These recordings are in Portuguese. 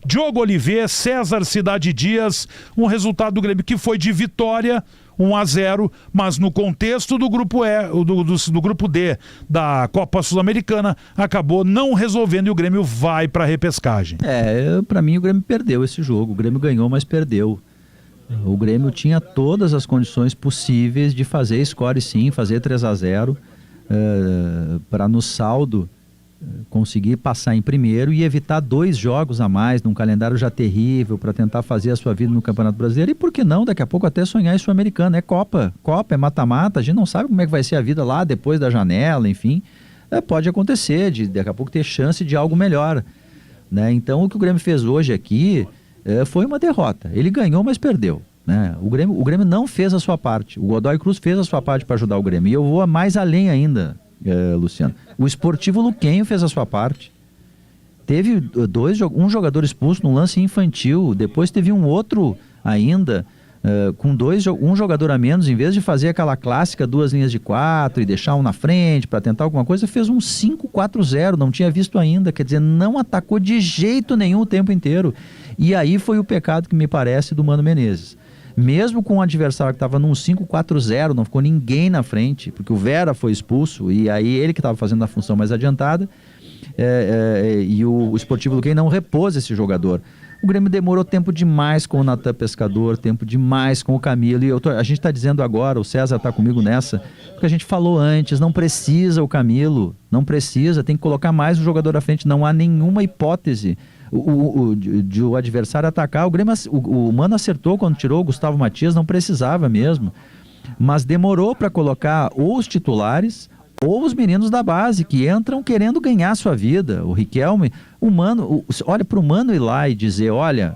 Diogo Oliveira, César Cidade Dias, um resultado do Grêmio que foi de vitória, 1-0, mas no contexto do grupo do grupo D da Copa Sul-Americana, acabou não resolvendo e o Grêmio vai para a repescagem. Para mim o Grêmio perdeu esse jogo. O Grêmio ganhou, mas perdeu. O Grêmio tinha todas as condições possíveis de fazer score sim, fazer 3-0, para no saldo conseguir passar em primeiro e evitar 2 jogos a mais num calendário já terrível para tentar fazer a sua vida no Campeonato Brasileiro e por que não, daqui a pouco até sonhar em Sul-Americana. É Copa, é mata-mata, a gente não sabe como é que vai ser a vida lá depois da janela, enfim, pode acontecer, de daqui a pouco ter chance de algo melhor, né? Então o que o Grêmio fez hoje aqui foi uma derrota, ele ganhou mas perdeu, né? O Grêmio não fez a sua parte, o Godoy Cruz fez a sua parte para ajudar o Grêmio e eu vou mais além ainda, Luciano. O Sportivo Luquenho fez a sua parte. Teve um jogador expulso num lance infantil, depois teve um outro ainda com um jogador a menos, em vez de fazer aquela clássica 2 linhas de 4 e deixar um na frente para tentar alguma coisa, fez um 5-4-0, não tinha visto ainda, quer dizer, não atacou de jeito nenhum o tempo inteiro. E aí foi o pecado que me parece do Mano Menezes. Mesmo com o adversário que estava num 5-4-0, não ficou ninguém na frente, porque o Vera foi expulso, e aí ele que estava fazendo a função mais adiantada, e o Sportivo Luquenho não repôs esse jogador. O Grêmio demorou tempo demais com o Natan Pescador, tempo demais com o Camilo, e a gente está dizendo agora, o César está comigo nessa, porque a gente falou antes, não precisa o Camilo, não precisa, tem que colocar mais um jogador à frente, não há nenhuma hipótese de o adversário atacar. O Mano acertou quando tirou o Gustavo Matias, não precisava mesmo, mas demorou para colocar ou os titulares ou os meninos da base que entram querendo ganhar sua vida. O Riquelme, olha para o Mano ir lá e dizer, olha,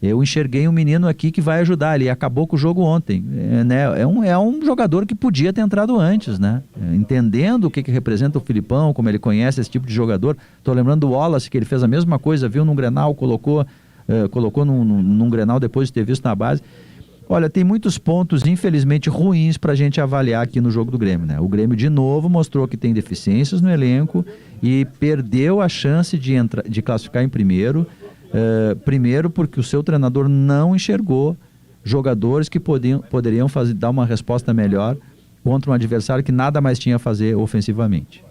eu enxerguei um menino aqui que vai ajudar, ele acabou com o jogo ontem, né? É um jogador que podia ter entrado antes, né? Entendendo o que representa o Filipão, como ele conhece esse tipo de jogador. Estou lembrando do Wallace, que ele fez a mesma coisa, viu num Grenal, colocou num Grenal depois de ter visto na base. Olha, tem muitos pontos, infelizmente, ruins para a gente avaliar aqui no jogo do Grêmio, né? O Grêmio, de novo, mostrou que tem deficiências no elenco e perdeu a chance de classificar em primeiro. Primeiro porque o seu treinador não enxergou jogadores que poderiam dar uma resposta melhor contra um adversário que nada mais tinha a fazer ofensivamente.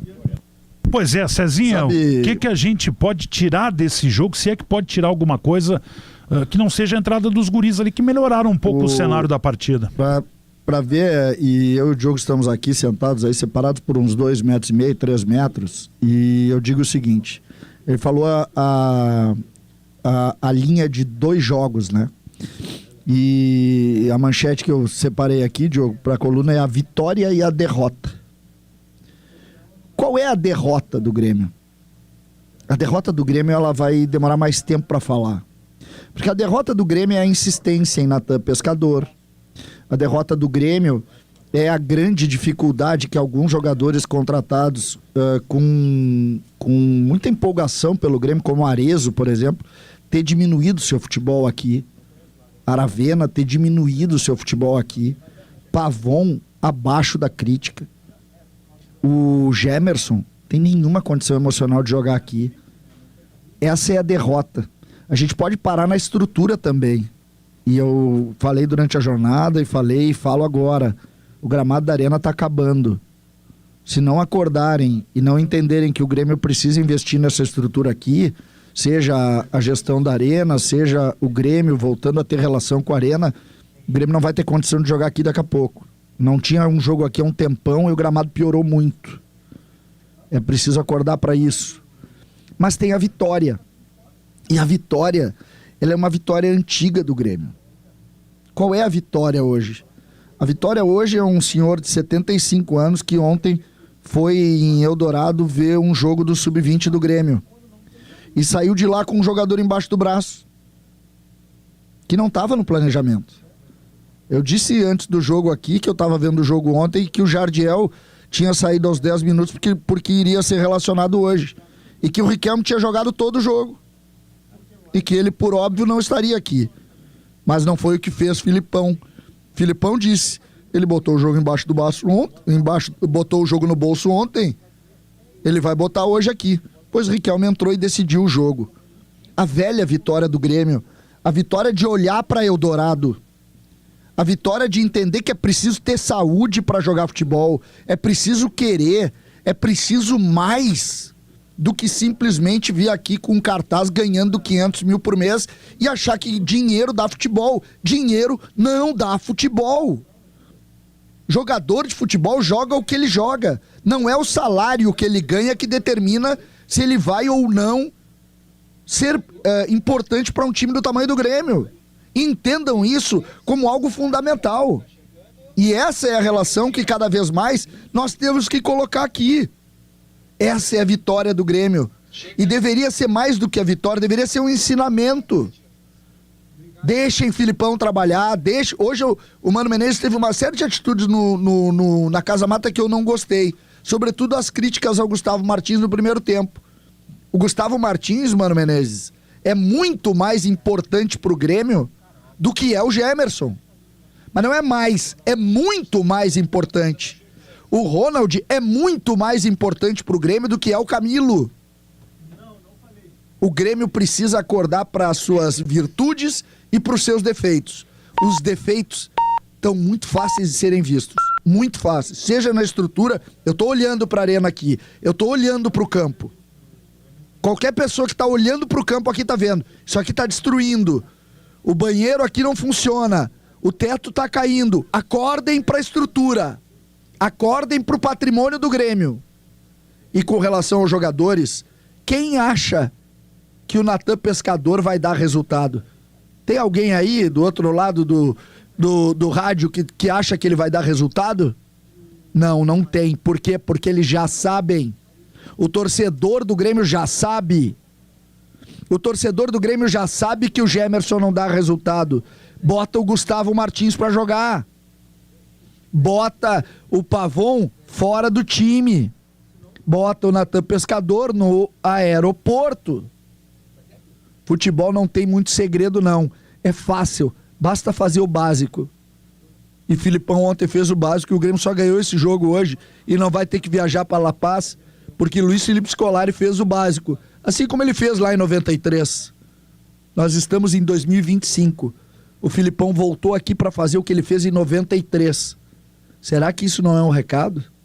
Pois é, Cezinha, o que a gente pode tirar desse jogo, se é que pode tirar alguma coisa que não seja a entrada dos guris ali, que melhoraram um pouco o cenário da partida? Para ver, e eu e o Diogo estamos aqui sentados aí, separados por uns 2,5 metros, 3 metros, e eu digo o seguinte, ele falou a linha de 2 jogos, né? E a manchete que eu separei aqui, Diogo, para a coluna é a vitória e a derrota. Qual é a derrota do Grêmio? A derrota do Grêmio, ela vai demorar mais tempo para falar. Porque a derrota do Grêmio é a insistência em Natan Pescador. A derrota do Grêmio é a grande dificuldade que alguns jogadores contratados com muita empolgação pelo Grêmio, como Arezzo, por exemplo, ter diminuído seu futebol aqui. Aravena ter diminuído seu futebol aqui. Pavon abaixo da crítica. O Gemerson tem nenhuma condição emocional de jogar aqui. Essa é a derrota. A gente pode parar na estrutura também. E eu falei durante a jornada e falo agora. O gramado da Arena está acabando. Se não acordarem e não entenderem que o Grêmio precisa investir nessa estrutura aqui, seja a gestão da Arena, seja o Grêmio voltando a ter relação com a Arena, o Grêmio não vai ter condição de jogar aqui daqui a pouco. Não tinha um jogo aqui há um tempão e o gramado piorou muito. É preciso acordar para isso. Mas tem a vitória. E a vitória, ela é uma vitória antiga do Grêmio. Qual é a vitória hoje? A vitória hoje é um senhor de 75 anos que ontem foi em Eldorado ver um jogo do Sub-20 do Grêmio. E saiu de lá com um jogador embaixo do braço. Que não estava no planejamento. Eu disse antes do jogo aqui, que eu estava vendo o jogo ontem, que o Jardiel tinha saído aos 10 minutos porque iria ser relacionado hoje. E que o Riquelme tinha jogado todo o jogo. E que ele, por óbvio, não estaria aqui. Mas não foi o que fez Filipão. Filipão disse, ele botou o jogo embaixo do braço ontem, botou o jogo no bolso ontem, ele vai botar hoje aqui. Pois o Riquelme entrou e decidiu o jogo. A velha vitória do Grêmio. A vitória de olhar para Eldorado. A vitória de entender que é preciso ter saúde para jogar futebol. É preciso querer. É preciso mais do que simplesmente vir aqui com um cartaz ganhando 500 mil por mês e achar que dinheiro dá futebol. Dinheiro não dá futebol. Jogador de futebol joga o que ele joga. Não é o salário que ele ganha que determina se ele vai ou não ser importante para um time do tamanho do Grêmio. Entendam isso como algo fundamental. E essa é a relação que cada vez mais nós temos que colocar aqui. Essa é a vitória do Grêmio. E deveria ser mais do que a vitória, deveria ser um ensinamento. Deixem Filipão trabalhar, Hoje o Mano Menezes teve uma série de atitudes na Casa Mata que eu não gostei. Sobretudo as críticas ao Gustavo Martins no primeiro tempo. O Gustavo Martins, Mano Menezes, é muito mais importante pro Grêmio do que é o Gemerson. Mas não é mais, é muito mais importante. O Ronald é muito mais importante pro Grêmio do que é o Camilo. O Grêmio precisa acordar para as suas virtudes e para os seus defeitos. Os defeitos estão muito fáceis de serem vistos. Muito fáceis. Seja na estrutura, eu estou olhando para a arena aqui, eu estou olhando para o campo. Qualquer pessoa que está olhando para o campo aqui está vendo. Isso aqui está destruindo. O banheiro aqui não funciona. O teto está caindo. Acordem para a estrutura. Acordem para o patrimônio do Grêmio. E com relação aos jogadores, quem acha que o Natan Pescador vai dar resultado? Tem alguém aí do outro lado do rádio que acha que ele vai dar resultado? Não, não tem. Por quê? Porque eles já sabem. O torcedor do Grêmio já sabe. O torcedor do Grêmio já sabe que o Gemerson não dá resultado. Bota o Gustavo Martins pra jogar. Bota o Pavon fora do time. Bota o Natan Pescador no aeroporto. Futebol não tem muito segredo, não. É fácil. Basta fazer o básico. E Filipão ontem fez o básico e o Grêmio só ganhou esse jogo hoje e não vai ter que viajar para La Paz porque Luiz Felipe Scolari fez o básico. Assim como ele fez lá em 93. Nós estamos em 2025. O Filipão voltou aqui para fazer o que ele fez em 93. Será que isso não é um recado?